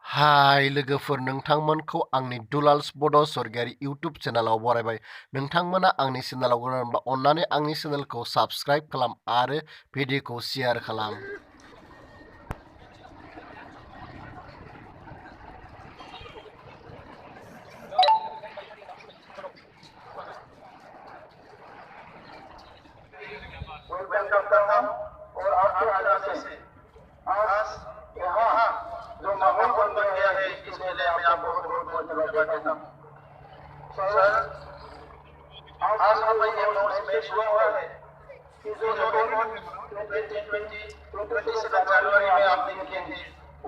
हाय लोगोफोर, नोंथांमोनखौ आंनि दुलाल्स बड' सरगियारि इउटुब चेनेलाव बरायबाय। नोंथांमोना आंनि चेनेलाव गोदानब्ला अन्नानै आंनि चेनेलखौ साबस्क्राइब खालाम आरो भिडिअखौ शेयार खालाम। वेलकम और आपके आने से आज यहाँ जो माहौल बन गया है इसके लिए मैं आपको बहुत धन्यवाद देता हूँ। सर, आज हमें ये अनाउंसमेंट हुआ है कि जो रिकॉर्ड 2020 जनवरी में आपने किए थे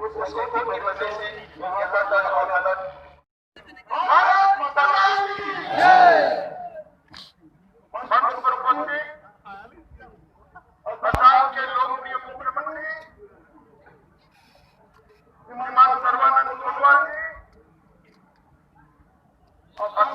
उसको की वजह से यहाँ का हालत भारत माता की जय। असम के लोकप्रिय मुख्यमंत्री श्रीमान सर्बानंद सोनोवाल जी, असम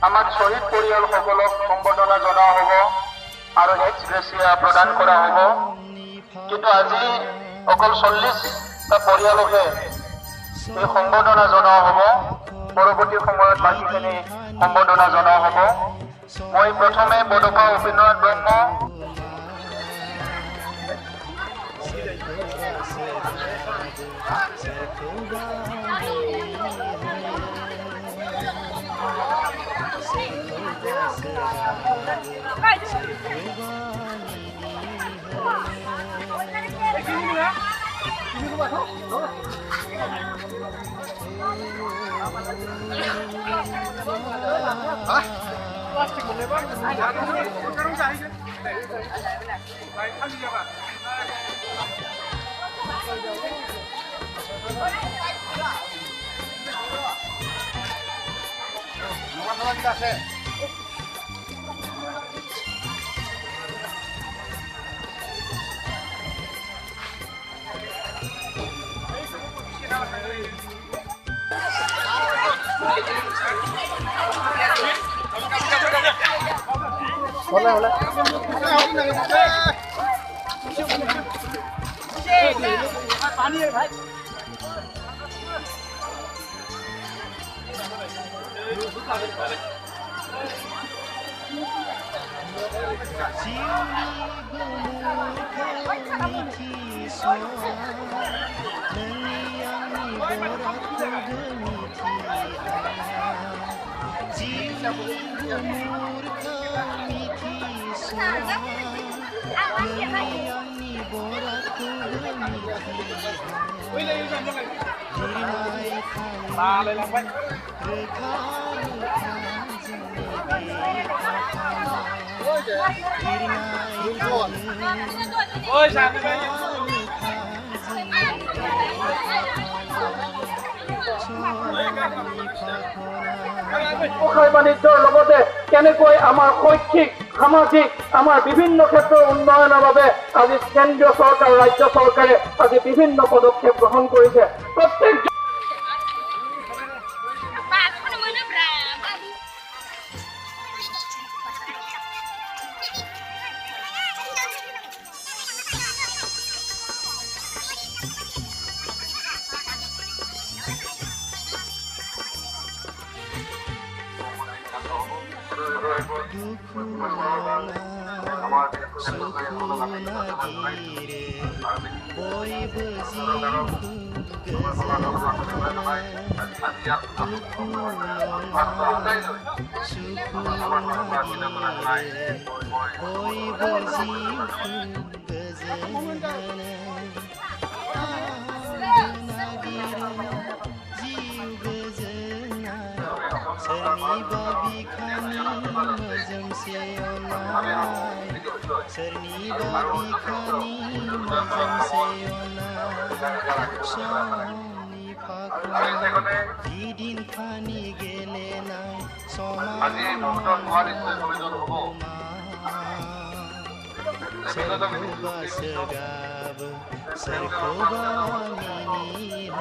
আমাৰ শহীদ পৰিয়ালসকলক সম্বৰ্ধনা জনোৱা হ'ব আৰু এক্স গ্ৰেচিয়া প্ৰদান কৰা হ'ব। কিন্তু আজি অকল 40টা পৰিয়ালকহে এই সম্বৰ্ধনা জনোৱা হ'ব। পৰৱৰ্তী সময়ত বাকীখিনি সম্বৰ্ধনা জনোৱা হ'ব। মই প্ৰথমে বডোফা উপেন্দ্ৰনাথ ব্ৰহ্ম বাণিজ্যৰ লগতে কেনেকৈ আমাৰ শৈক্ষিক সামাজিক আমাৰ বিভিন্ন ক্ষেত্ৰৰ উন্নয়নৰ বাবে আজি কেন্দ্ৰীয় চৰকাৰ ৰাজ্য চৰকাৰে আজি বিভিন্ন পদক্ষেপ গ্ৰহণ কৰিছে। প্ৰত্যেক दुखु सुखु नागिरे बयबो जिउखौ गोजोन दुखु सुखु नागिरे बयबो जिउखौ गोजोन जिउ गोजोननाय सोरनिबा बिखानि मोजोमसे अननाय सोरनिबा बिखानि मोजोमसे अननाय समनि फाखन दिदिनखानि गेलेनाय समान सोरखौबा सोगाबो सोरखौबा मिनिहोयो